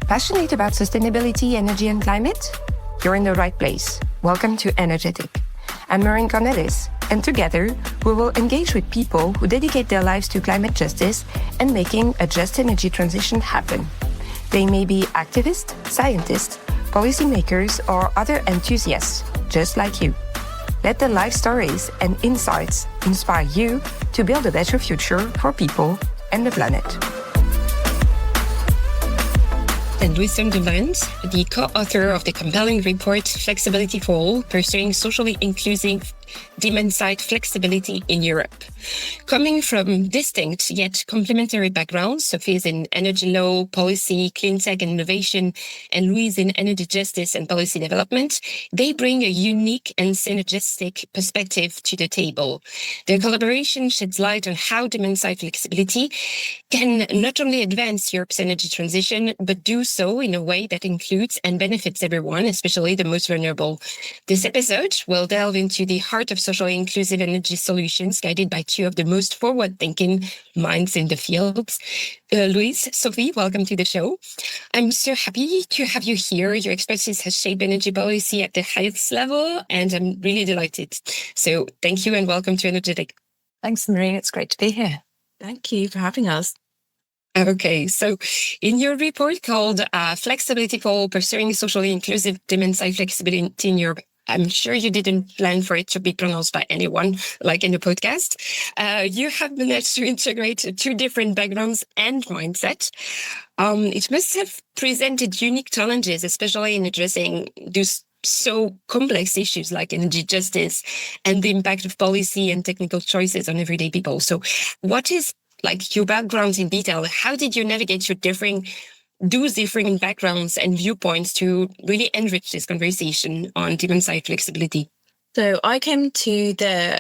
Passionate about sustainability, energy, and climate? You're in the right place. Welcome to Energetic. I'm Maureen Cornelis, and together we will engage with people who dedicate their lives to climate justice and making a just energy transition happen. They may be activists, scientists, policymakers, or other enthusiasts, just like you. Let their life stories and insights inspire you to build a better future for people and the planet. And Louise, Sunderland, the co-author of the compelling report Flexibility for All, Pursuing Socially Inclusive Demand-Side Flexibility in Europe. Coming from distinct yet complementary backgrounds, Sophie is in energy law, policy, clean tech and innovation, and Louise in energy justice and policy development, they bring a unique and synergistic perspective to the table. Their collaboration sheds light on how demand-side flexibility can not only advance Europe's energy transition, but do so in a way that includes and benefits everyone, especially the most vulnerable. This episode will delve into the heart of socially inclusive energy solutions, guided by two of the most forward-thinking minds in the field. Louise, Sophie, welcome to the show. I'm so happy to have you here. Your expertise has shaped energy policy at the highest level, and I'm really delighted. So thank you and welcome to Energetic. Thanks, Marie. It's great to be here. Thank you for having us. Okay, so in your report called Flexibility for All, Pursuing Socially Inclusive Demand-Side Flexibility in Europe, I'm sure you didn't plan for it to be pronounced by anyone, like in the podcast. You have managed to integrate two different backgrounds and mindset. It must have presented unique challenges, especially in addressing those so complex issues like energy justice and the impact of policy and technical choices on everyday people. So what is your background in detail? How did you navigate your differing backgrounds and viewpoints to really enrich this conversation on demand-side flexibility? So I came to the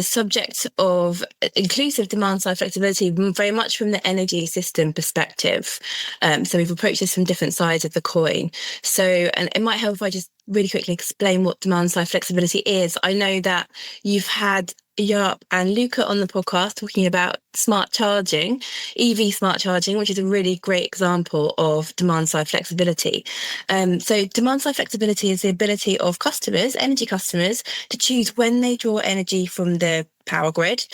subject of inclusive demand-side flexibility very much from the energy system perspective. So we've approached this from different sides of the coin. So, and it might help if I just really quickly explain what demand-side flexibility is. I know that you've had Jaap and Luca on the podcast talking about smart charging, EV smart charging, which is a really great example of demand-side flexibility. So demand-side flexibility is the ability of customers, energy customers, to choose when they draw energy from the power grid,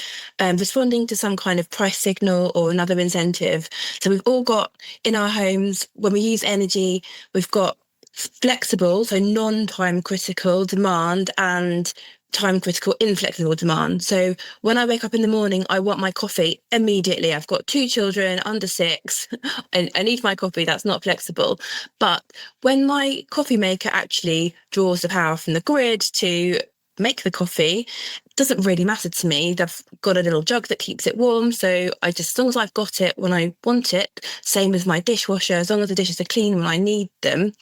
responding to some kind of price signal or another incentive. So we've all got in our homes, when we use energy, we've got flexible, so non-time critical demand and time critical inflexible demand. So when I wake up in the morning, I want my coffee immediately. I've got 2 children under 6 and I need my coffee. That's not flexible. But when my coffee maker actually draws the power from the grid to make the coffee, it doesn't really matter to me. I've got a little jug that keeps it warm. So as long as I've got it when I want it, same as my dishwasher, as long as the dishes are clean when I need them,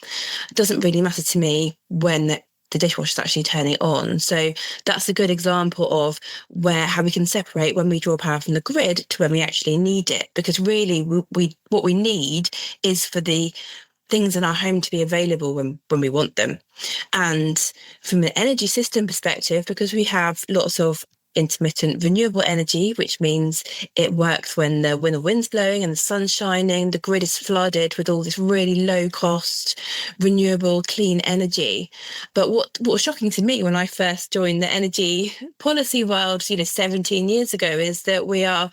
it doesn't really matter to me when the dishwasher is actually turning on. So that's a good example of how we can separate when we draw power from the grid to when we actually need it. Because really what we need is for the things in our home to be available when we want them. And from an energy system perspective, because we have lots of intermittent renewable energy, which means it works when the wind's blowing and the sun's shining, the grid is flooded with all this really low cost, renewable, clean energy. But what was shocking to me when I first joined the energy policy world, 17 years ago, is that we are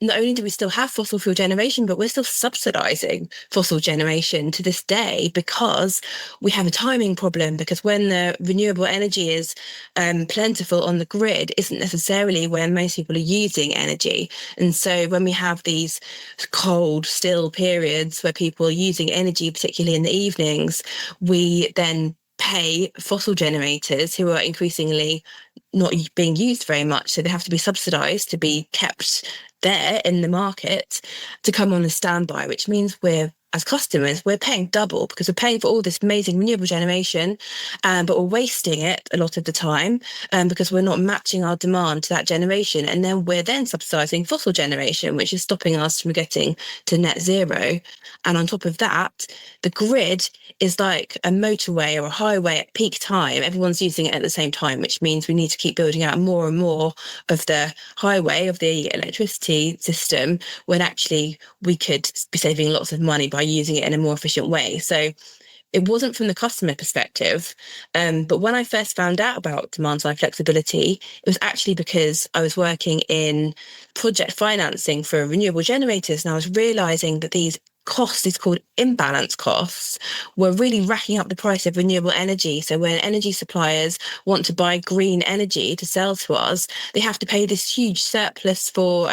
not only do we still have fossil fuel generation, but we're still subsidising fossil generation to this day because we have a timing problem, because when the renewable energy is plentiful on the grid isn't necessarily when most people are using energy. And so when we have these cold, still periods where people are using energy, particularly in the evenings, we then pay fossil generators who are increasingly not being used very much. So they have to be subsidised to be kept there in the market to come on a standby, which means as customers, we're paying double because we're paying for all this amazing renewable generation, but we're wasting it a lot of the time because we're not matching our demand to that generation. And then we're subsidising fossil generation, which is stopping us from getting to net zero. And on top of that, the grid is like a motorway or a highway at peak time. Everyone's using it at the same time, which means we need to keep building out more and more of the highway, of the electricity system, when actually we could be saving lots of money by using it in a more efficient way. So it wasn't from the customer perspective. But when I first found out about demand side flexibility, it was actually because I was working in project financing for renewable generators. And I was realizing that these costs, these called imbalance costs, were really racking up the price of renewable energy. So when energy suppliers want to buy green energy to sell to us, they have to pay this huge surplus for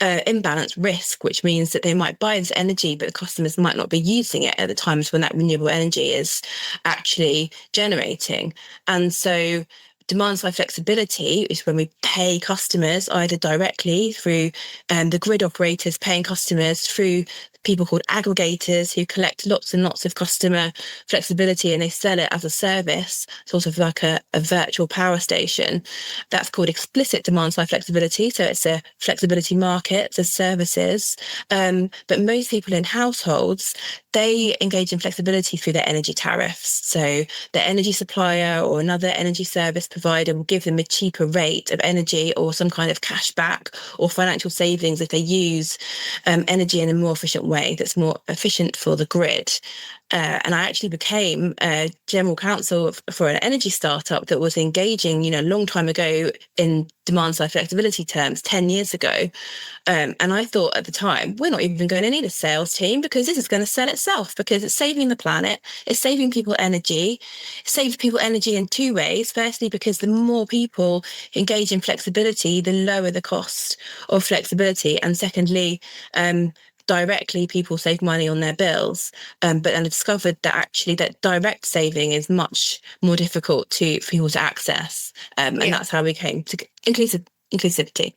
imbalance risk, which means that they might buy this energy, but the customers might not be using it at the times when that renewable energy is actually generating. And so demand side flexibility is when we pay customers either directly through the grid operators paying customers through people called aggregators who collect lots and lots of customer flexibility and they sell it as a service, sort of like a virtual power station. That's called explicit demand side flexibility. So it's a flexibility market, the services. But most people in households, they engage in flexibility through their energy tariffs. So the energy supplier or another energy service provider will give them a cheaper rate of energy or some kind of cash back or financial savings if they use energy in a more efficient way that's more efficient for the grid. And I actually became general counsel for an energy startup that was engaging, a long time ago in demand side flexibility terms, 10 years ago. And I thought at the time, we're not even going to need a sales team because this is going to sell itself because it's saving the planet, it's saving people energy, it saves people energy in two ways. Firstly, because the more people engage in flexibility, the lower the cost of flexibility. And secondly, directly people save money on their bills, but then I discovered that actually that direct saving is much more difficult for people to access, and that's how we came to inclusivity.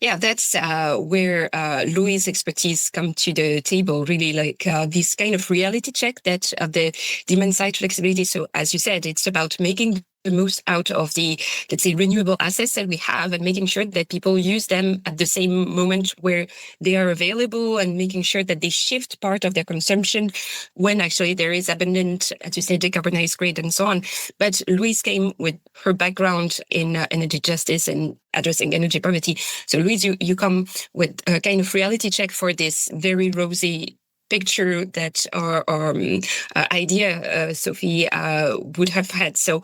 Yeah, that's where Louise' expertise come to the table, really, like this kind of reality check that the demand side flexibility. So as you said, it's about making the most out of the, let's say, renewable assets that we have and making sure that people use them at the same moment where they are available and making sure that they shift part of their consumption when actually there is abundant, as you said, decarbonized grid and so on. But Louise came with her background in energy justice and addressing energy poverty. So Louise, you come with a kind of reality check for this very rosy picture that our idea, Sophie, would have had. So,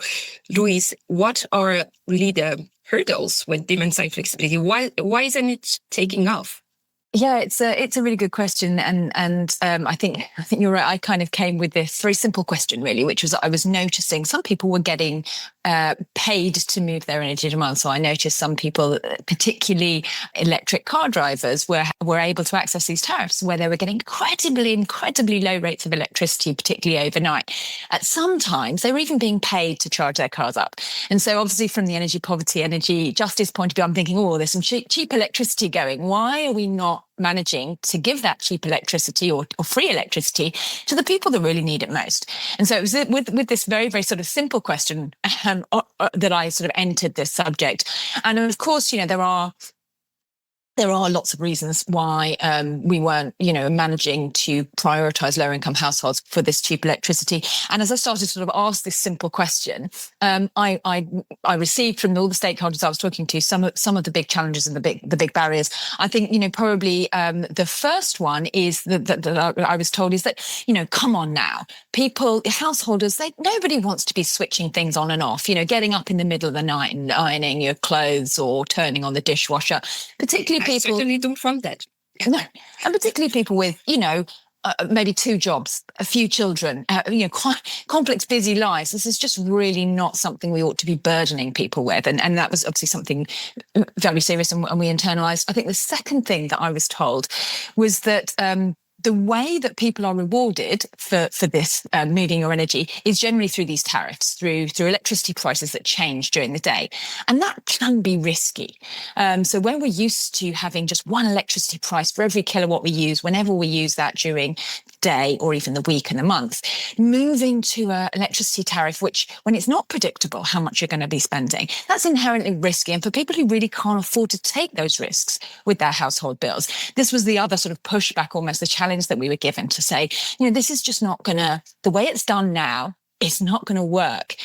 Louise, what are really the hurdles with demand side flexibility? Why isn't it taking off? Yeah, it's a really good question, and I think you're right. I kind of came with this very simple question, really, which was I was noticing some people were getting paid to move their energy demand. So I noticed some people, particularly electric car drivers, were able to access these tariffs where they were getting incredibly low rates of electricity, particularly overnight. At some times, they were even being paid to charge their cars up. And so, obviously, from the energy poverty, energy justice point of view, I'm thinking, there's some cheap electricity going. Why are we not managing to give that cheap electricity or free electricity to the people that really need it most? And so it was with this very, very sort of simple question that I sort of entered this subject. And of course, there are lots of reasons why we weren't, managing to prioritize lower income households for this cheap electricity. And as I started to sort of ask this simple question, I received from all the stakeholders I was talking to some of the big challenges and the big barriers. I think, probably the first one is that I was told is that, come on now, householders, nobody wants to be switching things on and off, getting up in the middle of the night and ironing your clothes or turning on the dishwasher, particularly people. I certainly don't want that. No, and particularly people with, maybe two jobs, a few children, quite complex, busy lives. This is just really not something we ought to be burdening people with. And that was obviously something very serious and we internalised. I think the second thing that I was told was that the way that people are rewarded for this moving your energy is generally through these tariffs, through electricity prices that change during the day. And that can be risky. So when we're used to having just one electricity price for every kilowatt we use, whenever we use that during the day or even the week and the month, moving to an electricity tariff, which when it's not predictable how much you're going to be spending, that's inherently risky. And for people who really can't afford to take those risks with their household bills, this was the other sort of pushback, almost the challenge that we were given to say, this is just not going to, the way it's done now, it's not going to work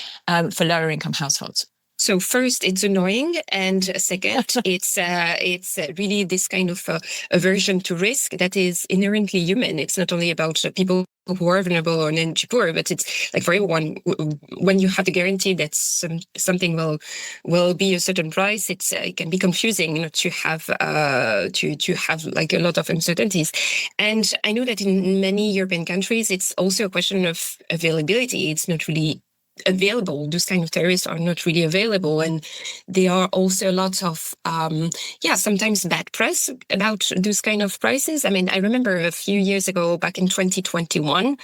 for lower income households. So first, it's annoying, and second, it's really this kind of aversion to risk that is inherently human. It's not only about people who are vulnerable or energy poor, but it's like for everyone. When you have the guarantee that something will be a certain price, it can be confusing, to have like a lot of uncertainties. And I know that in many European countries, it's also a question of availability. It's not really available. Those kind of tariffs are not really available, and there are also lots of sometimes bad press about those kind of prices. I mean, I remember a few years ago, back in 2021,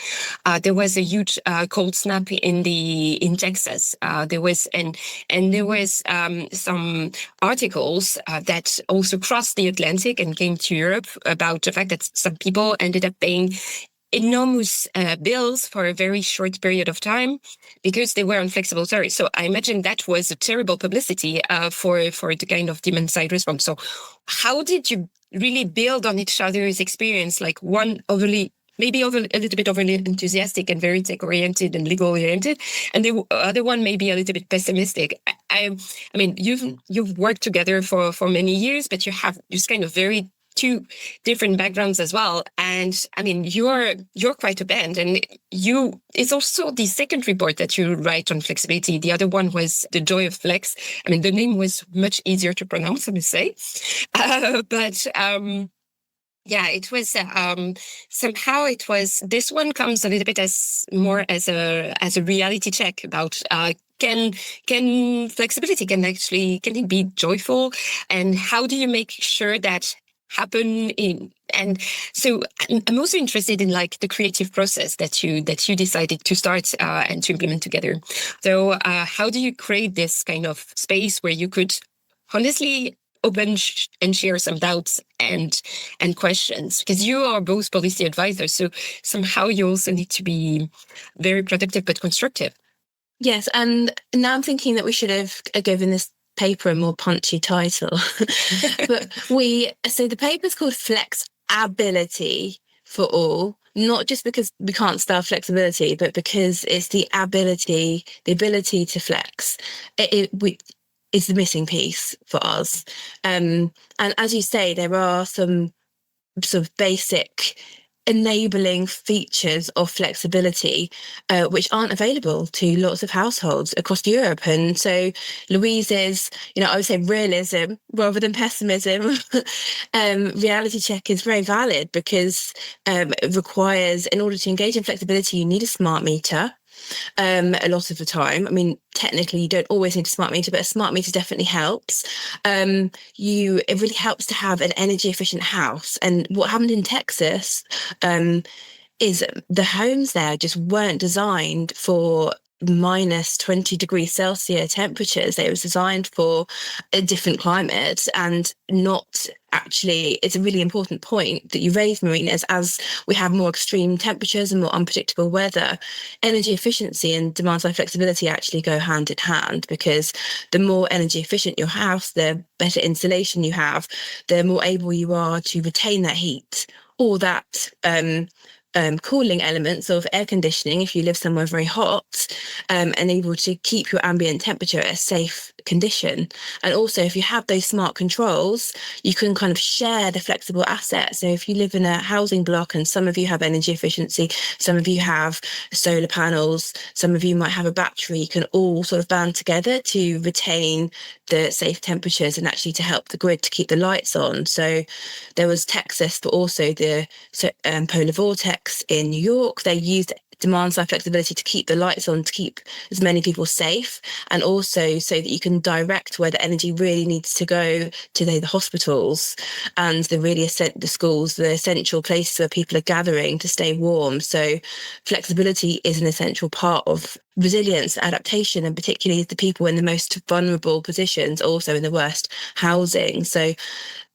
there was a huge cold snap in Texas. There was some articles that also crossed the Atlantic and came to Europe about the fact that some people ended up paying enormous bills for a very short period of time because they were on flexible tariffs. So I imagine that was a terrible publicity for the kind of demand side response. So how did you really build on each other's experience? Like one a little bit overly enthusiastic and very tech oriented and legal oriented, and the other one maybe a little bit pessimistic. I mean, you've worked together for many years, but you have this kind of very two different backgrounds as well. And I mean, you're quite a band, and it's also the second report that you write on flexibility. The other one was The Joy of Flex. I mean, the name was much easier to pronounce, I must say. It was somehow it was, this one comes a little bit as a reality check about can flexibility can it be joyful, and how do you make sure that happen and so I'm also interested in like the creative process that you decided to start and to implement together. So how do you create this kind of space where you could honestly open and share some doubts and questions, because you are both policy advisors, so somehow you also need to be very productive but constructive. Yes, and now I'm thinking that we should have given this paper a more punchy title. But so the paper's called Flex-ability for All, not just because we can't spell flexibility, but because it's the ability to flex. Is the missing piece for us. And as you say, there are some sort of basic enabling features of flexibility which aren't available to lots of households across Europe. And so Louise's, I would say realism rather than pessimism, reality check is very valid, because it requires, in order to engage in flexibility, you need a smart meter. A lot of the time. I mean, technically you don't always need a smart meter, but a smart meter definitely helps. It really helps to have an energy efficient house. And what happened in Texas is the homes there just weren't designed for minus 20 degrees Celsius temperatures. They was designed for a different climate, and not actually, it's a really important point that you raised, Marina, as we have more extreme temperatures and more unpredictable weather, energy efficiency and demand side flexibility actually go hand in hand, because the more energy efficient your house, the better insulation you have, the more able you are to retain that heat or that cooling elements of air conditioning if you live somewhere very hot, and able to keep your ambient temperature at a safe condition. And also, if you have those smart controls, you can kind of share the flexible assets. So if you live in a housing block and some of you have energy efficiency, some of you have solar panels, some of you might have a battery, you can all sort of band together to retain the safe temperatures and actually to help the grid to keep the lights on. So there was Texas, but also the polar vortex in New York. They used demand side flexibility to keep the lights on, to keep as many people safe, and also so that you can direct where the energy really needs to go to the hospitals and the schools, the essential places where people are gathering to stay warm. So flexibility is an essential part of resilience, adaptation, and particularly the people in the most vulnerable positions, also in the worst housing. So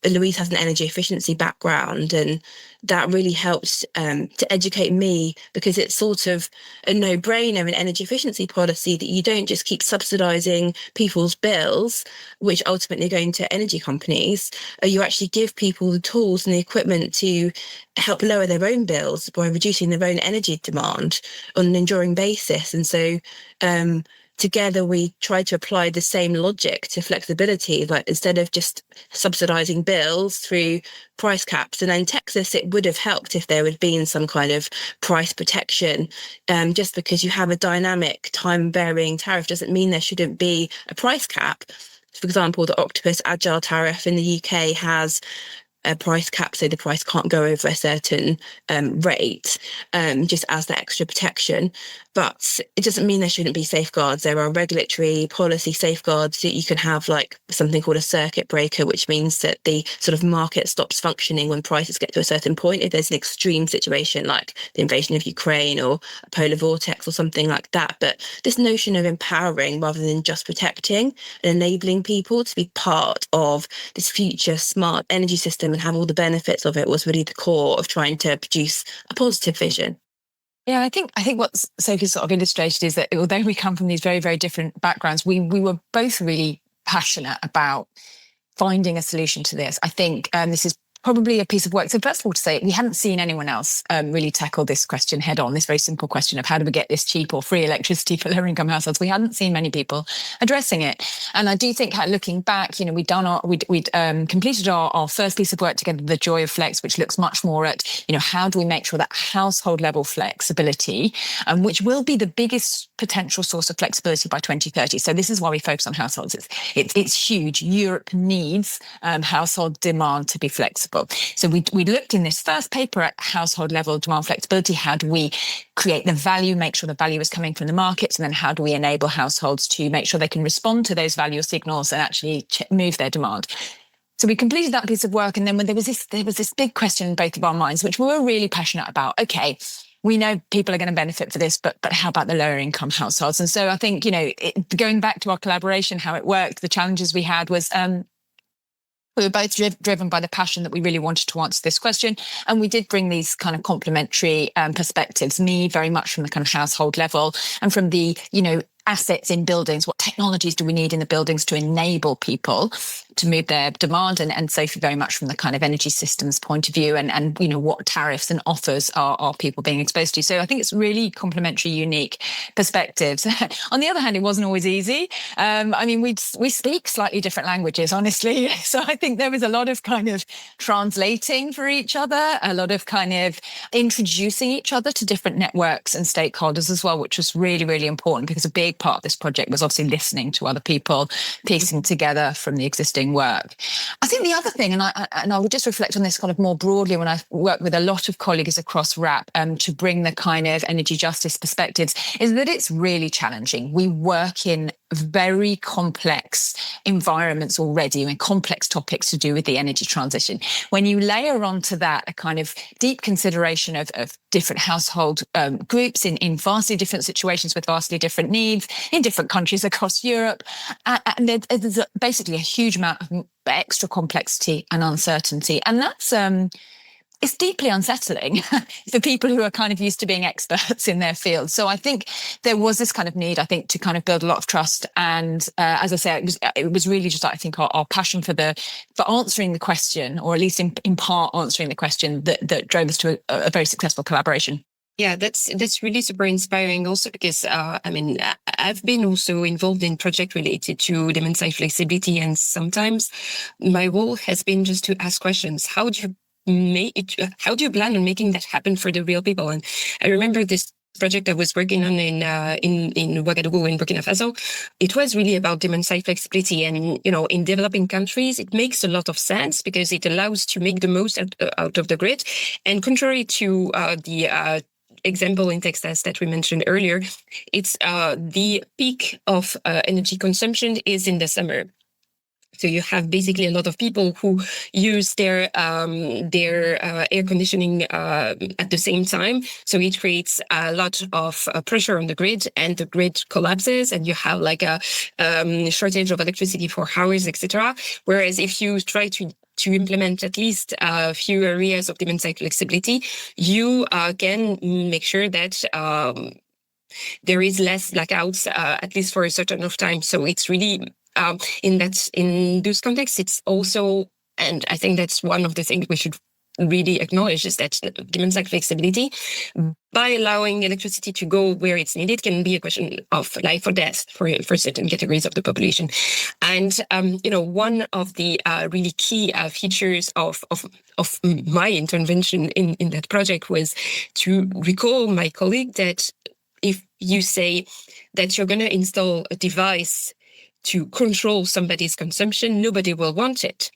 Louise has an energy efficiency background, and that really helped to educate me, because it's sort of a no-brainer in energy efficiency policy that you don't just keep subsidising people's bills, which ultimately go into energy companies. You actually give people the tools and the equipment to help lower their own bills by reducing their own energy demand on an enduring basis. And so together we try to apply the same logic to flexibility, like instead of just subsidizing bills through price caps. And in Texas, it would have helped if there had been some kind of price protection. Just because you have a dynamic time-varying tariff doesn't mean there shouldn't be a price cap. For example, the Octopus Agile tariff in the UK has a price cap, so the price can't go over a certain rate, just as the extra protection. But it doesn't mean there shouldn't be safeguards. There are regulatory policy safeguards that you can have, like something called a circuit breaker, which means that the sort of market stops functioning when prices get to a certain point. If there's an extreme situation like the invasion of Ukraine or a polar vortex or something like that. But this notion of empowering rather than just protecting and enabling people to be part of this future smart energy system and have all the benefits of it was really the core of trying to produce a positive vision. Yeah, I think what Sophie sort of illustrated is that although we come from these very, very different backgrounds, we were both really passionate about finding a solution to this. I think this is probably a piece of work. So first of all, to say we hadn't seen anyone else really tackle this question head on, this very simple question of how do we get this cheap or free electricity for lower income households. We hadn't seen many people addressing it. And I do think looking back, we'd completed our first piece of work together, The Joy of Flex, which looks much more at, how do we make sure that household level flexibility, which will be the biggest potential source of flexibility by 2030. So this is why we focus on households. It's huge. Europe needs household demand to be flexible. So we looked in this first paper at household level demand flexibility. How do we create the value, make sure the value is coming from the markets, and then how do we enable households to make sure they can respond to those value signals and actually move their demand? So we completed that piece of work, and then when there was this big question in both of our minds, which we were really passionate about. Okay, we know people are going to benefit for this, but how about the lower income households? And so I think going back to our collaboration, how it worked, the challenges we had was. We were both driven by the passion that we really wanted to answer this question. And we did bring these kind of complementary perspectives, me very much from the kind of household level and from the, assets in buildings. What technologies do we need in the buildings to enable people to move their demand? And Sophie very much from the kind of energy systems point of view and what tariffs and offers are people being exposed to. So I think it's really complementary, unique perspectives. On the other hand, it wasn't always easy. We speak slightly different languages, honestly. So I think there was a lot of kind of translating for each other, a lot of kind of introducing each other to different networks and stakeholders as well, which was really, really important because a big part of this project was obviously listening to other people, piecing together from the existing work. I think the other thing, and I would just reflect on this kind of more broadly when I work with a lot of colleagues across RAP to bring the kind of energy justice perspectives, is that it's really challenging. We work in very complex environments already and complex topics to do with the energy transition. When you layer onto that a kind of deep consideration of different household groups in vastly different situations with vastly different needs in different countries across Europe, and there's basically a huge amount of extra complexity and uncertainty. And that's it's deeply unsettling for people who are kind of used to being experts in their field. So I think there was this kind of need, to kind of build a lot of trust. And as I say, it was really just, I think, our passion for answering the question, or at least in part answering the question that drove us to a very successful collaboration. Yeah, that's really super inspiring also because, I've been also involved in projects related to demand-side flexibility, and sometimes my role has been just to ask questions. How do you plan on making that happen for the real people? And I remember this project I was working on in Ouagadougou in Burkina Faso. It was really about demand-side flexibility, and in developing countries, it makes a lot of sense because it allows to make the most out of the grid. And contrary to the example in Texas that we mentioned earlier, it's the peak of energy consumption is in the summer. So you have basically a lot of people who use their air conditioning at the same time. So it creates a lot of pressure on the grid, and the grid collapses, and you have like a shortage of electricity for hours, etc. Whereas if you try to implement at least a few areas of demand-side flexibility, you can make sure that there is less blackouts, at least for a certain of time. So it's really in those contexts, it's also, and I think that's one of the things we should really acknowledge is that demand-side flexibility, by allowing electricity to go where it's needed, can be a question of life or death for certain categories of the population. And one of the really key features of my intervention in that project was to recall my colleague that if you say that you're going to install a device to control somebody's consumption, nobody will want it.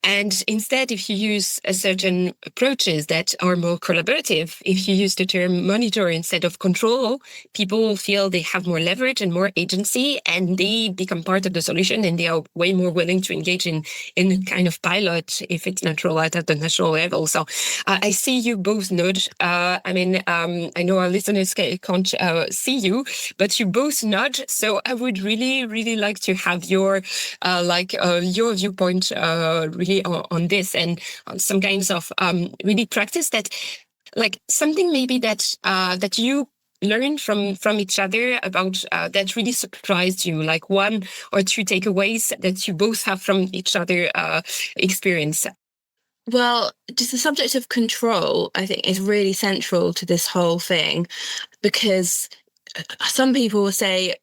And instead, if you use certain approaches that are more collaborative, if you use the term monitor instead of control, people feel they have more leverage and more agency, and they become part of the solution, and they are way more willing to engage in a kind of pilot if it's not rolled out at the national level. So I see you both nod. I know our listeners can't see you, but you both nod. So I would really, really like to have your viewpoint really on this, and on some kinds of really practice that, like something maybe that you learned from each other about that really surprised you, like one or two takeaways that you both have from each other experience. Well, just the subject of control, I think, is really central to this whole thing, because some people will say,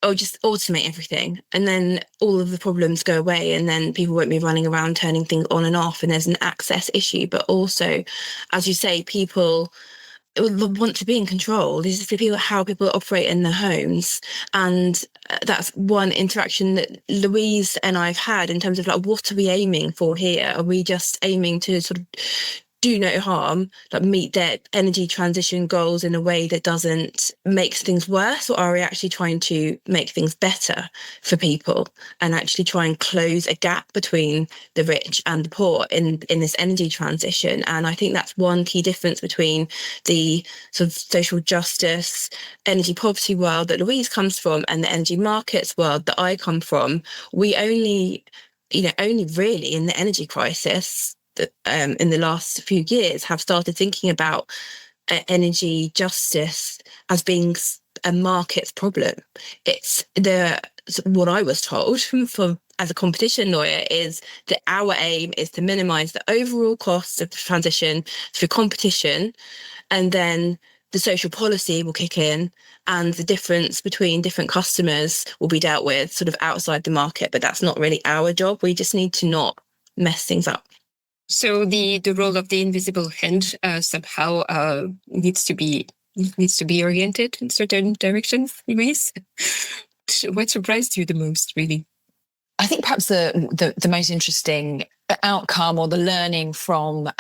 oh, just automate everything, and then all of the problems go away, and then people won't be running around turning things on and off, and there's an access issue. But also, as you say, people want to be in control. This is how people operate in their homes, and that's one interaction that Louise and I've had in terms of like, what are we aiming for here? Are we just aiming to sort of do no harm, like meet their energy transition goals in a way that doesn't make things worse, or are we actually trying to make things better for people and actually try and close a gap between the rich and the poor in this energy transition? And I think that's one key difference between the sort of social justice, energy poverty world that Louise comes from and the energy markets world that I come from. We only really in the energy crisis in the last few years have started thinking about energy justice as being a markets problem. It's what I was told as a competition lawyer is that our aim is to minimise the overall cost of the transition through competition, and then the social policy will kick in, and the difference between different customers will be dealt with sort of outside the market. But that's not really our job. We just need to not mess things up. So the role of the invisible hand somehow needs to be oriented in certain directions. Louise, what surprised you the most, really? I think perhaps the most interesting outcome or the learning from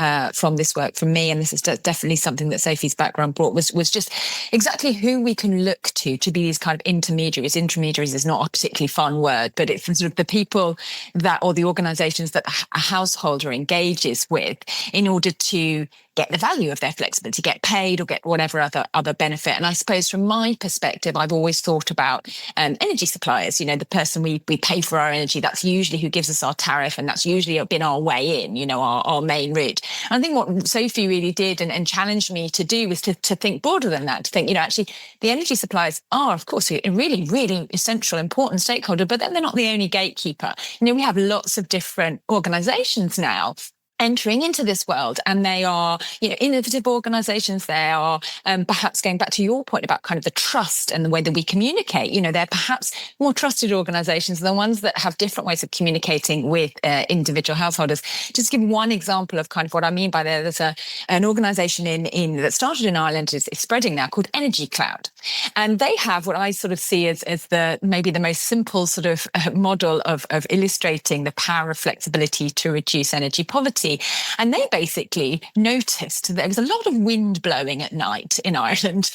this work from me, and this is definitely something that Sophie's background brought, was just exactly who we can look to be these kind of intermediaries. Intermediaries is not a particularly fun word, but it's sort of the people that, or the organizations that a householder engages with in order to get the value of their flexibility, get paid or get whatever other benefit. And I suppose from my perspective, I've always thought about energy suppliers. The person we pay for our energy, that's usually who gives us our tariff, and that's usually been our way in, our main route. And I think what Sophie really did and challenged me to do was to think broader than that, to think, actually the energy suppliers are, of course, a really, really essential, important stakeholder, but then they're not the only gatekeeper. We have lots of different organizations now entering into this world, and they are, innovative organizations. They are perhaps, going back to your point about kind of the trust and the way that we communicate, they're perhaps more trusted organizations than the ones that have different ways of communicating with individual householders. Just to give one example of kind of what I mean by that, there's an organization that started in Ireland, is spreading now, called Energy Cloud. And they have what I sort of see as maybe the most simple sort of model of illustrating the power of flexibility to reduce energy poverty. And they basically noticed that there was a lot of wind blowing at night in Ireland.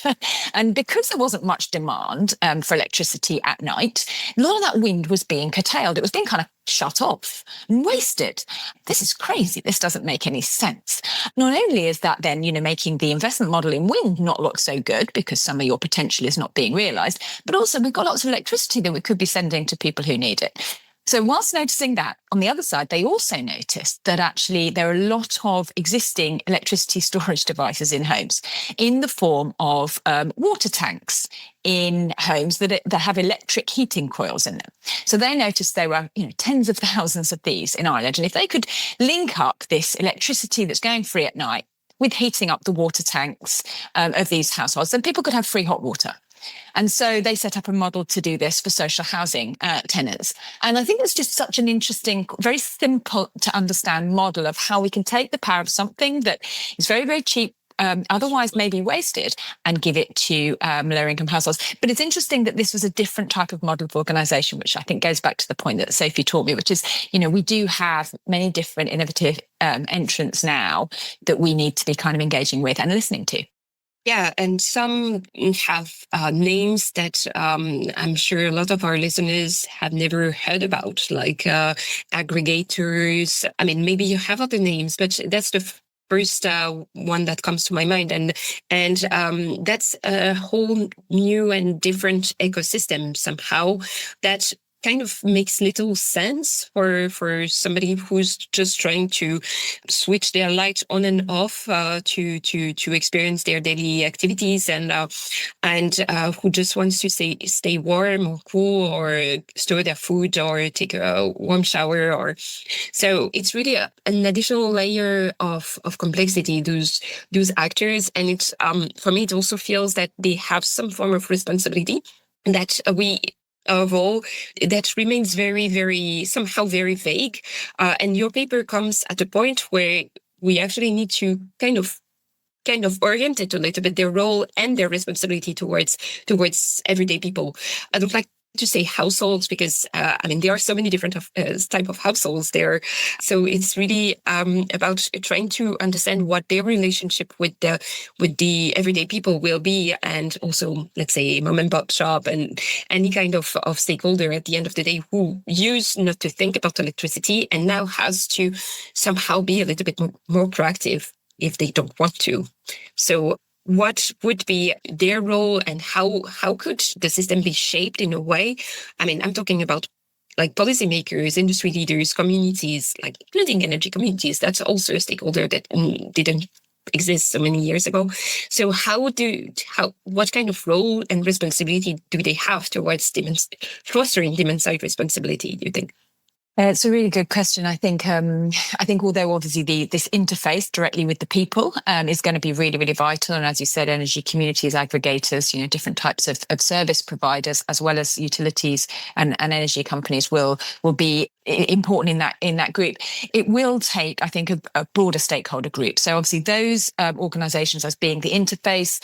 And because there wasn't much demand for electricity at night, a lot of that wind was being curtailed. It was being kind of shut off and wasted. This is crazy. This doesn't make any sense. Not only is that then, making the investment model in wind not look so good because some of your potential is not being realised, but also we've got lots of electricity that we could be sending to people who need it. So whilst noticing that, on the other side, they also noticed that actually there are a lot of existing electricity storage devices in homes in the form of water tanks in homes that have electric heating coils in them. So they noticed there were tens of thousands of these in Ireland. And if they could link up this electricity that's going free at night with heating up the water tanks of these households, then people could have free hot water. And so they set up a model to do this for social housing tenants. And I think it's just such an interesting, very simple to understand model of how we can take the power of something that is very, very cheap, otherwise maybe wasted, and give it to lower income households. But it's interesting that this was a different type of model of organisation, which I think goes back to the point that Sophie taught me, which is, we do have many different innovative entrants now that we need to be kind of engaging with and listening to. Yeah, and some have names that I'm sure a lot of our listeners have never heard about, like aggregators. I mean, maybe you have other names, but that's the first one that comes to my mind. And that's a whole new and different ecosystem somehow that kind of makes little sense for somebody who's just trying to switch their light on and off to experience their daily activities and who just wants to stay warm or cool or store their food or take a warm shower. Or so it's really an additional layer of complexity, those actors. And it's for me, it also feels that they have some form of responsibility that we of all that remains very, very somehow very vague. And your paper comes at a point where we actually need to kind of orient it a little bit, their role and their responsibility towards everyday people. I don't like to say households because there are so many different type of households there. So it's really about trying to understand what their relationship with the everyday people will be, and also, let's say, mom and pop shop and any kind of stakeholder at the end of the day who used not to think about electricity and now has to somehow be a little bit more proactive if they don't want to. So what would be their role, and how could the system be shaped in a way? I mean, I'm talking about like policymakers, industry leaders, communities, like including energy communities. That's also a stakeholder that didn't exist so many years ago. So what kind of role and responsibility do they have towards fostering demand-side responsibility, do you think? It's a really good question. I think although obviously this interface directly with the people is going to be really, really vital. And as you said, energy communities, aggregators, different types of service providers, as well as utilities and energy companies will be important in that group. It will take, I think, a broader stakeholder group. So obviously those organisations as being the interface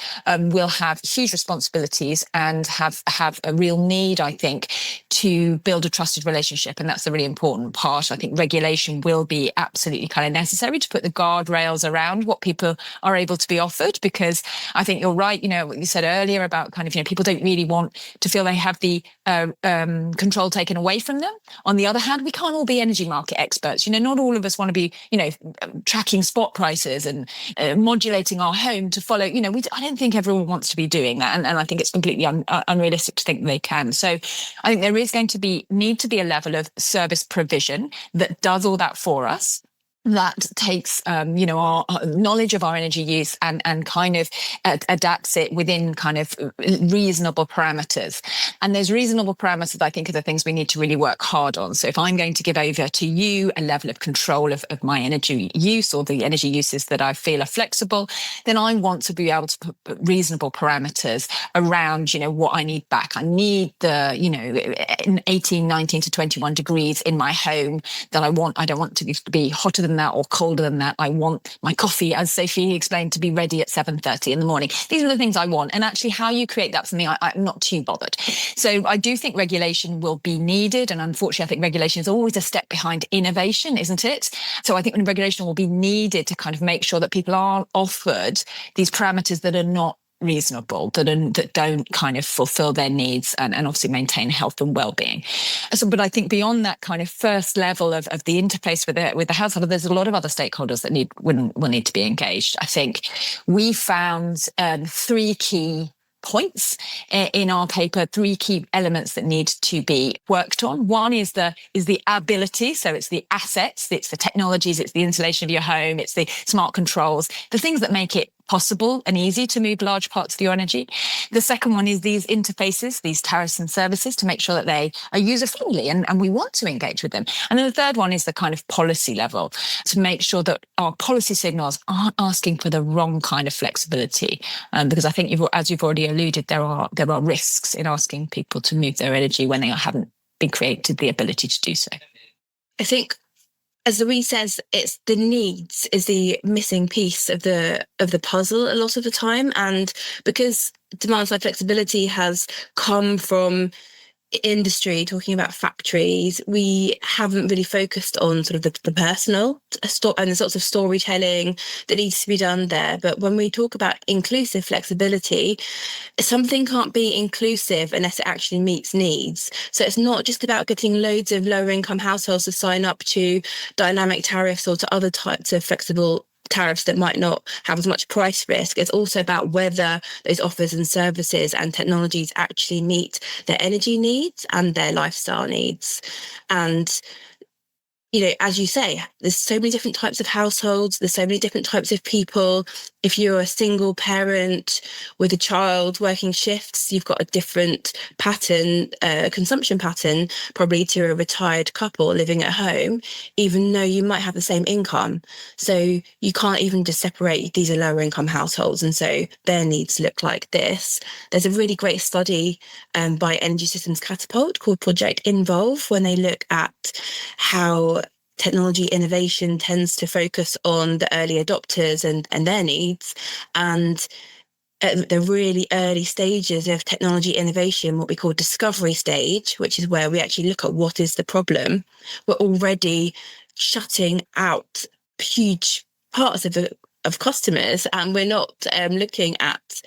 will have huge responsibilities and have a real need, I think, to build a trusted relationship. And that's the really important part. I think regulation will be absolutely kind of necessary to put the guardrails around what people are able to be offered, because I think you're right, what you said earlier about kind of, people don't really want to feel they have the control taken away from them. On the other hand, we can't all be energy market experts. Not all of us want to be, tracking spot prices and modulating our home to follow, I don't think everyone wants to be doing that. And I think it's completely unrealistic to think they can. So I think there is going to need to be a level of service provision that does all that for us, that takes, our knowledge of our energy use and kind of adapts it within kind of reasonable parameters. And those reasonable parameters, I think, are the things we need to really work hard on. So if I'm going to give over to you a level of control of my energy use, or the energy uses that I feel are flexible, then I want to be able to put reasonable parameters around, what I need back. I need the, 18, 19 to 21 degrees in my home that I want. I don't want to be hotter than that or colder than that. I want my coffee, as Sophie explained, to be ready at 7:30 in the morning. These are the things I want. And actually how you create that for me, I'm not too bothered. So I do think regulation will be needed. And unfortunately, I think regulation is always a step behind innovation, isn't it? So I think when regulation will be needed to kind of make sure that people are offered these parameters that are not reasonable, that don't kind of fulfill their needs and obviously maintain health and well-being. So, but I think beyond that kind of first level of the interface with the household, there's a lot of other stakeholders that will need to be engaged. I think we found three key points in our paper, 3 key elements that need to be worked on. One is the ability. So it's the assets, it's the technologies, it's the insulation of your home, it's the smart controls, the things that make it possible and easy to move large parts of your energy. The second one is these interfaces, these tariffs and services, to make sure that they are user-friendly and we want to engage with them. And then the third one is the kind of policy level, to make sure that our policy signals aren't asking for the wrong kind of flexibility. Because I think, as you've already alluded, there are risks in asking people to move their energy when they haven't been created the ability to do so. I think, as Louise says, it's the needs is the missing piece of the puzzle a lot of the time. And because demand side flexibility has come from industry, talking about factories, we haven't really focused on sort of the personal and the sorts of storytelling that needs to be done there. But when we talk about inclusive flexibility, something can't be inclusive unless it actually meets needs. So it's not just about getting loads of lower income households to sign up to dynamic tariffs or to other types of flexible tariffs that might not have as much price risk. It's also about whether those offers and services and technologies actually meet their energy needs and their lifestyle needs. And, you know, as you say, there's so many different types of households, there's so many different types of people. If you're a single parent with a child working shifts, you've got a different pattern, consumption pattern, probably to a retired couple living at home, even though you might have the same income. So you can't even just separate, these are lower income households, and so their needs look like this. There's a really great study by Energy Systems Catapult called Project Involve, when they look at how technology innovation tends to focus on the early adopters and their needs. And at the really early stages of technology innovation, what we call discovery stage, which is where we actually look at what is the problem, we're already shutting out huge parts of customers, and we're not looking at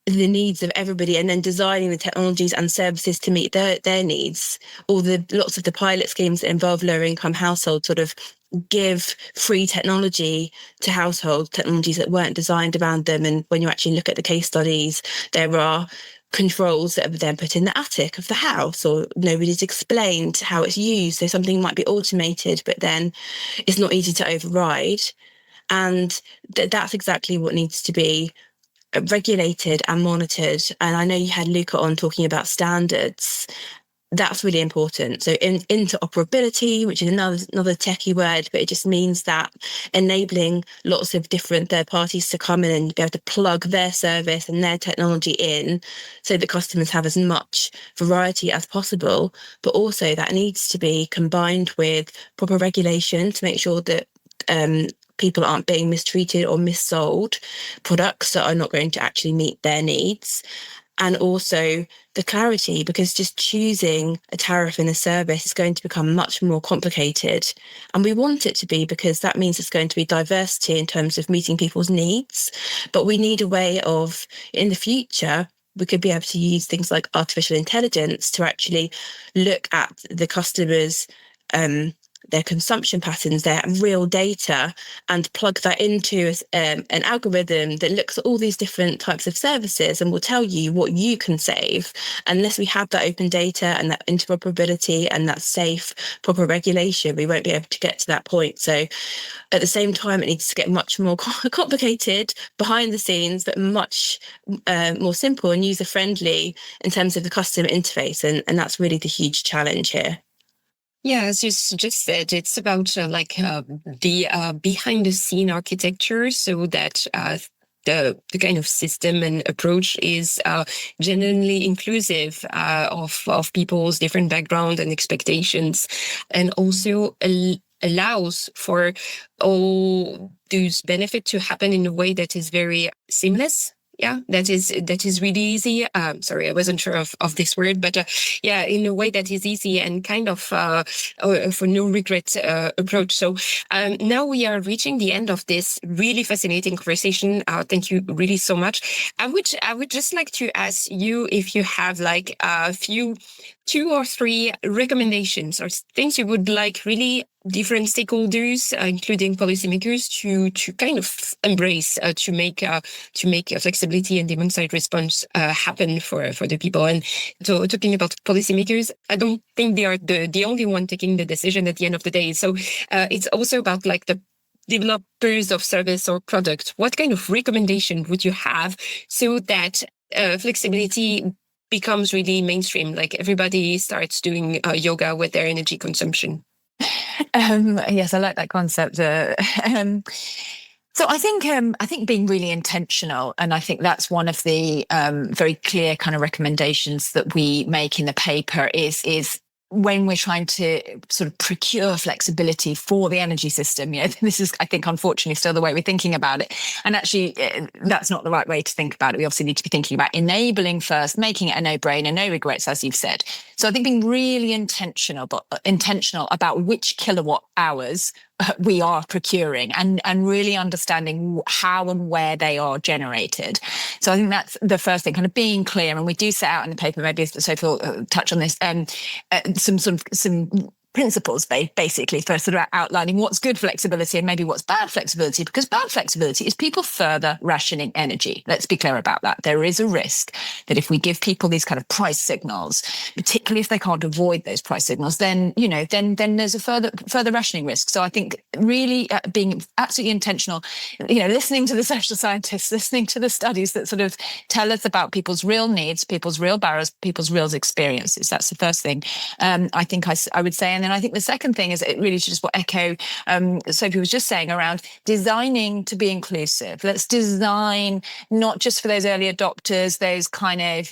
the needs of everybody and then designing the technologies and services to meet their needs. Lots of the pilot schemes that involve lower income households sort of give free technology to households, technologies that weren't designed around them. And when you actually look at the case studies, there are controls that are then put in the attic of the house, or nobody's explained how it's used. So something might be automated, but then it's not easy to override. And that's exactly what needs to be regulated and monitored. And I know you had Luca on talking about standards. That's really important. So interoperability, which is another techie word, but it just means that enabling lots of different third parties to come in and be able to plug their service and their technology in so that customers have as much variety as possible. But also that needs to be combined with proper regulation to make sure that people aren't being mistreated or missold products that are not going to actually meet their needs. And also the clarity, because just choosing a tariff in a service is going to become much more complicated. And we want it to be, because that means it's going to be diversity in terms of meeting people's needs. But we need a way of, in the future, we could be able to use things like artificial intelligence to actually look at the customers' their consumption patterns, their real data, and plug that into an algorithm that looks at all these different types of services and will tell you what you can save. Unless we have that open data and that interoperability and that safe, proper regulation, we won't be able to get to that point. So at the same time, it needs to get much more complicated behind the scenes, but much more simple and user-friendly in terms of the customer interface. And that's really the huge challenge here. Yeah, as you just said, it's about the behind the scene architecture, so that the kind of system and approach is genuinely inclusive of people's different background and expectations, and also allows for all those benefits to happen in a way that is very seamless. Yeah, that is really easy. Sorry, I wasn't sure of this word, but yeah, in a way that is easy and kind of for no regret approach. So now we are reaching the end of this really fascinating conversation. Thank you really so much. I would just like to ask you if you have like a few 2 or 3 recommendations or things you would like really different stakeholders, including policymakers, to kind of embrace, to make a flexibility and demand-side response happen for the people. And so, talking about policymakers, I don't think they are the only one taking the decision at the end of the day. So it's also about like the developers of service or product. What kind of recommendation would you have so that flexibility becomes really mainstream, like everybody starts doing yoga with their energy consumption? Yes, I like that concept. So I think being really intentional, and I think that's one of the very clear kind of recommendations that we make in the paper is when we're trying to sort of procure flexibility for the energy system. This is, I think, unfortunately still the way we're thinking about it. And actually, that's not the right way to think about it. We obviously need to be thinking about enabling first, making it a no-brainer, no regrets, as you've said. So I think being really intentional about which kilowatt hours we are procuring and really understanding how and where they are generated. So I think that's the first thing, kind of being clear. And we do set out in the paper, maybe Sophie will touch on this, some principles basically for sort of outlining what's good flexibility and maybe what's bad flexibility, because bad flexibility is people further rationing energy. Let's be clear about that. There is a risk that if we give people these kind of price signals, particularly if they can't avoid those price signals, then there's a further rationing risk. So I think really being absolutely intentional, listening to the social scientists, listening to the studies that sort of tell us about people's real needs, people's real barriers, people's real experiences. That's the first thing I think I would say. And then I think the second thing is it really just what echo Sophie was just saying around designing to be inclusive. Let's design not just for those early adopters, those kind of,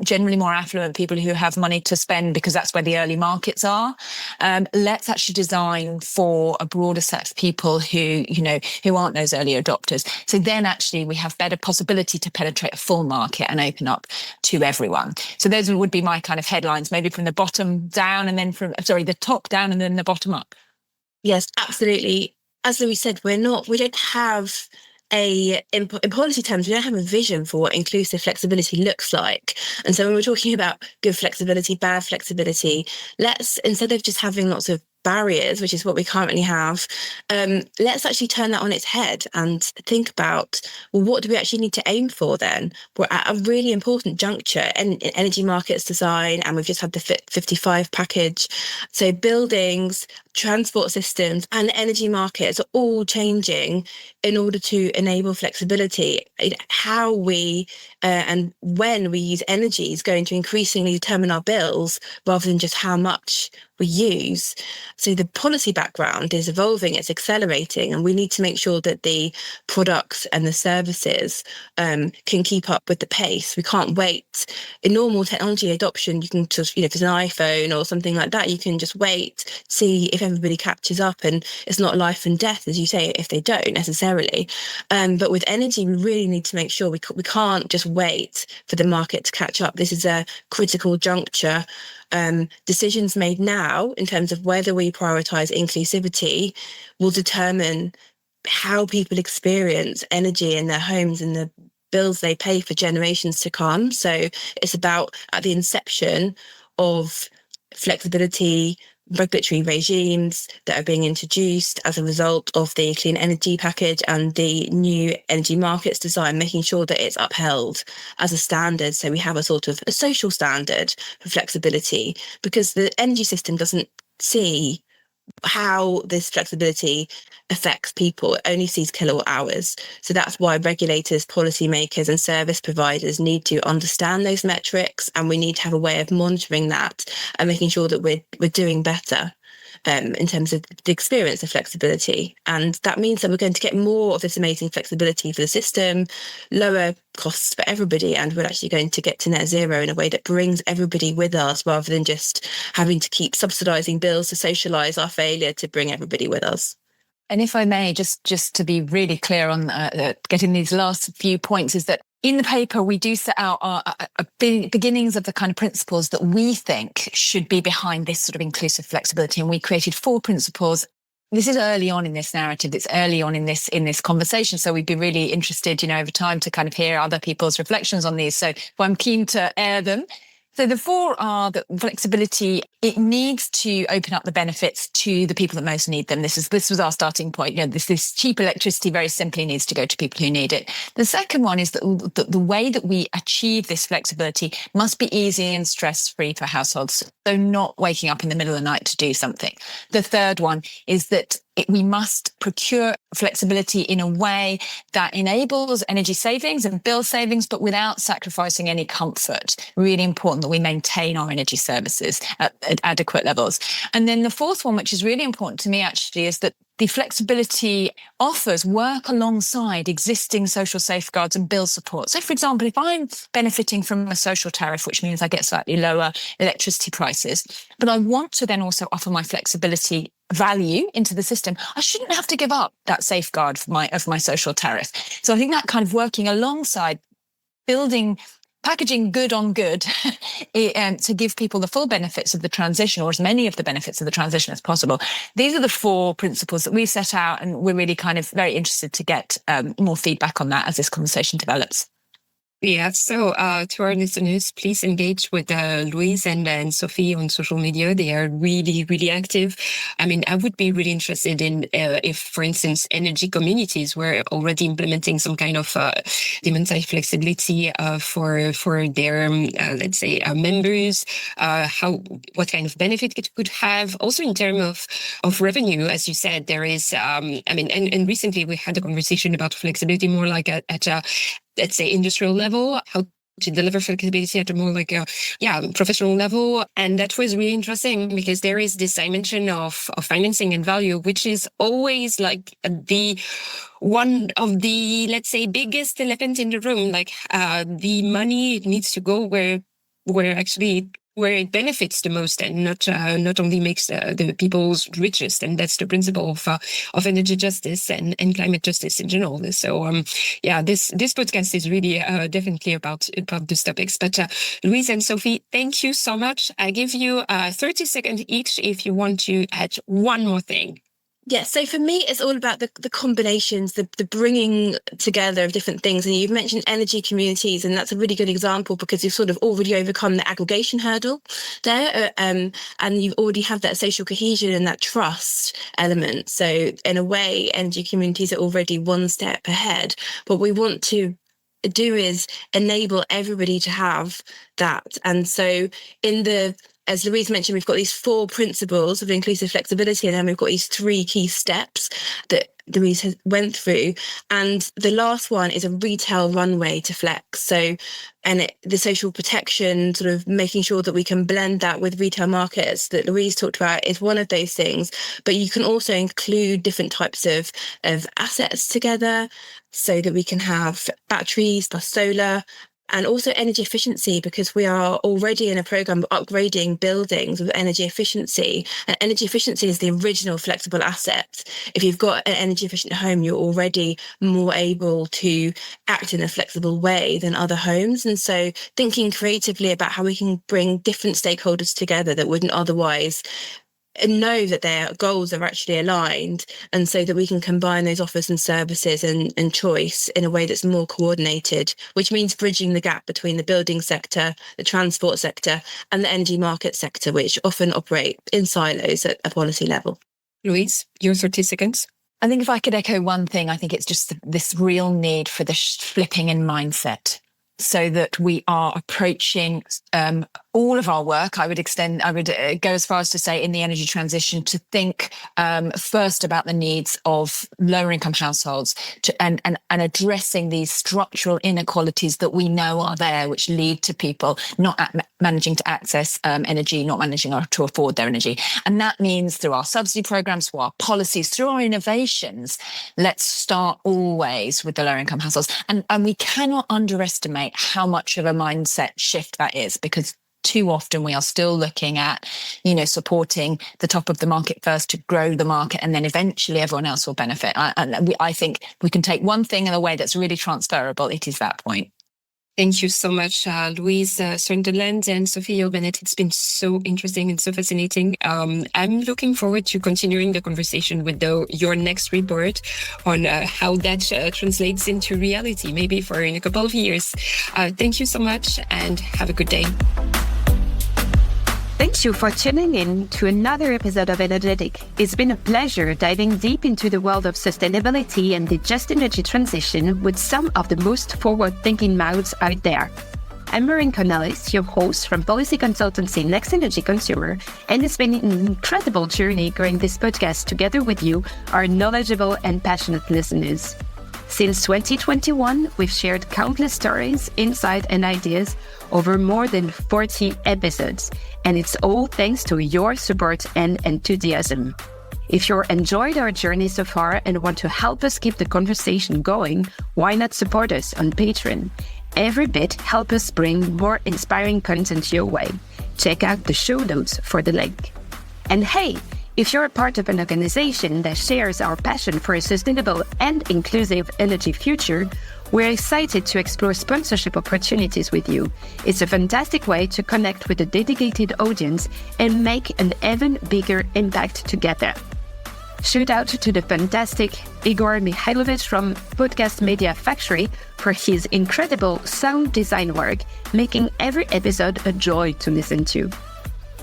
generally more affluent people who have money to spend because that's where the early markets are. Let's actually design for a broader set of people who aren't those early adopters. So then actually we have better possibility to penetrate a full market and open up to everyone. So those would be my kind of headlines, maybe from the bottom down and then the top down and then the bottom up. Yes, absolutely. As Louise said, we don't have in policy terms, we don't have a vision for what inclusive flexibility looks like. And so when we're talking about good flexibility, bad flexibility, let's, instead of just having lots of barriers, which is what we currently have, let's actually turn that on its head and think about, well, what do we actually need to aim for then? We're at a really important juncture in energy markets design, and we've just had the Fit 55 package. So buildings, transport systems and energy markets are all changing in order to enable flexibility. How we and when we use energy is going to increasingly determine our bills rather than just how much we use. So the policy background is evolving, it's accelerating, and we need to make sure that the products and the services can keep up with the pace. We can't wait. In normal technology adoption, you can just, if it's an iPhone or something like that, you can just wait, see if everybody catches up, and it's not life and death, as you say, if they don't necessarily. But with energy, we really need to make sure we can't just wait for the market to catch up. This is a critical juncture. Decisions made now in terms of whether we prioritise inclusivity will determine how people experience energy in their homes and the bills they pay for generations to come. So it's about, at the inception of flexibility, regulatory regimes that are being introduced as a result of the clean energy package and the new energy markets design, making sure that it's upheld as a standard. So we have a sort of a social standard for flexibility, because the energy system doesn't see how this flexibility affects people. It only sees kilowatt hours. So that's why regulators, policymakers and service providers need to understand those metrics, and we need to have a way of monitoring that and making sure that we're doing better in terms of the experience of flexibility. And that means that we're going to get more of this amazing flexibility for the system, lower costs for everybody, and we're actually going to get to net zero in a way that brings everybody with us, rather than just having to keep subsidising bills to socialise our failure to bring everybody with us. And if I may, just to be really clear on getting these last few points, is that in the paper, we do set out our beginnings of the kind of principles that we think should be behind this sort of inclusive flexibility. And we created 4 principles. This is early on in this narrative. It's early on in this conversation. So we'd be really interested, over time to kind of hear other people's reflections on these. So I'm keen to air them. So the four are that flexibility, it needs to open up the benefits to the people that most need them. This was our starting point. This cheap electricity very simply needs to go to people who need it. The second one is that the way that we achieve this flexibility must be easy and stress-free for households. So not waking up in the middle of the night to do something. The third one is that we must procure flexibility in a way that enables energy savings and bill savings, but without sacrificing any comfort. Really important that we maintain our energy services at adequate levels. And then the fourth one, which is really important to me actually, is that the flexibility offers work alongside existing social safeguards and bill support. So, for example, if I'm benefiting from a social tariff, which means I get slightly lower electricity prices, but I want to then also offer my flexibility value into the system, I shouldn't have to give up that safeguard of my social tariff. So I think that kind of working alongside packaging good on good to give people the full benefits of the transition, or as many of the benefits of the transition as possible. These are the four principles that we set out, and we're really kind of very interested to get more feedback on that as this conversation develops. Yeah, so to our listeners, please engage with Louise and Sophie on social media. They are really, really active. I mean, I would be really interested in if, for instance, energy communities were already implementing some kind of demand-side flexibility for their, let's say, members, what kind of benefit it could have. Also in terms of revenue, as you said, there is, and recently we had a conversation about flexibility more like at a let's say industrial level, how to deliver flexibility at a more like professional level. And that was really interesting because there is this dimension of financing and value, which is always like the one of the, let's say, biggest elephant in the room. Like the money needs to go where it benefits the most and not only makes the people's richest. And that's the principle of energy justice and climate justice in general. So this podcast is really definitely about these topics. But Louise and Sophie, thank you so much. I give you 30 seconds each if you want to add one more thing. Yeah, so for me, it's all about the combinations, the bringing together of different things. And you've mentioned energy communities, and that's a really good example because you've sort of already overcome the aggregation hurdle there. And you already have that social cohesion and that trust element. So in a way, energy communities are already one step ahead. What we want to do is enable everybody to have that. And so as Louise mentioned, we've got these four principles of inclusive flexibility, and then we've got these three key steps that Louise went through. And the last one is a retail runway to flex. So, the social protection, sort of making sure that we can blend that with retail markets that Louise talked about is one of those things. But you can also include different types of assets together so that we can have batteries plus solar, and also energy efficiency, because we are already in a program of upgrading buildings with energy efficiency. And energy efficiency is the original flexible asset. If you've got an energy efficient home, you're already more able to act in a flexible way than other homes. And so thinking creatively about how we can bring different stakeholders together that wouldn't otherwise know that their goals are actually aligned, and so that we can combine those offers and services and choice in a way that's more coordinated, which means bridging the gap between the building sector, the transport sector, and the energy market sector, which often operate in silos at a policy level. Louise, your 30 seconds. I think if I could echo one thing, I think it's just this real need for the flipping in mindset, so that we are approaching all of our work. I would go as far as to say in the energy transition to think first about the needs of lower income households and addressing these structural inequalities that we know are there, which lead to people not managing to access energy, not managing to afford their energy. And that means through our subsidy programs, through our policies, through our innovations, let's start always with the lower income households. And we cannot underestimate how much of a mindset shift that is, because too often we are still looking at, supporting the top of the market first to grow the market, and then eventually everyone else will benefit. I think we can take one thing in a way that's really transferable. It is that point. Thank you so much, Louise, Sunderland, and Sophie Yule-Bennett. It's been so interesting and so fascinating. I'm looking forward to continuing the conversation with your next report on how that translates into reality, maybe in a couple of years. Thank you so much and have a good day. Thank you for tuning in to another episode of Energetic. It's been a pleasure diving deep into the world of sustainability and the just energy transition with some of the most forward-thinking mouths out there. I'm Maureen Cornelis, your host from policy consultancy Next Energy Consumer, and it's been an incredible journey growing this podcast together with you, our knowledgeable and passionate listeners. Since 2021, we've shared countless stories, insights, and ideas over more than 40 episodes, and it's all thanks to your support and enthusiasm. If you enjoyed our journey so far and want to help us keep the conversation going, why not support us on Patreon? Every bit helps us bring more inspiring content your way. Check out the show notes for the link. And hey, if you're a part of an organization that shares our passion for a sustainable and inclusive energy future, we're excited to explore sponsorship opportunities with you. It's a fantastic way to connect with a dedicated audience and make an even bigger impact together. Shout out to the fantastic Igor Mihailovich from Podcast Media Factory for his incredible sound design work, making every episode a joy to listen to.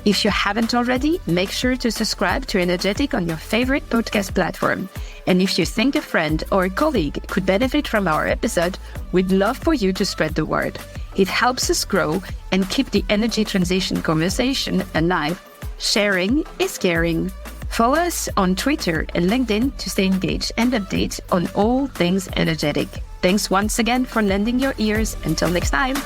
If you haven't already, make sure to subscribe to Energetic on your favorite podcast platform. And if you think a friend or a colleague could benefit from our episode, we'd love for you to spread the word. It helps us grow and keep the energy transition conversation alive. Sharing is caring. Follow us on Twitter and LinkedIn to stay engaged and update on all things energetic. Thanks once again for lending your ears. Until next time.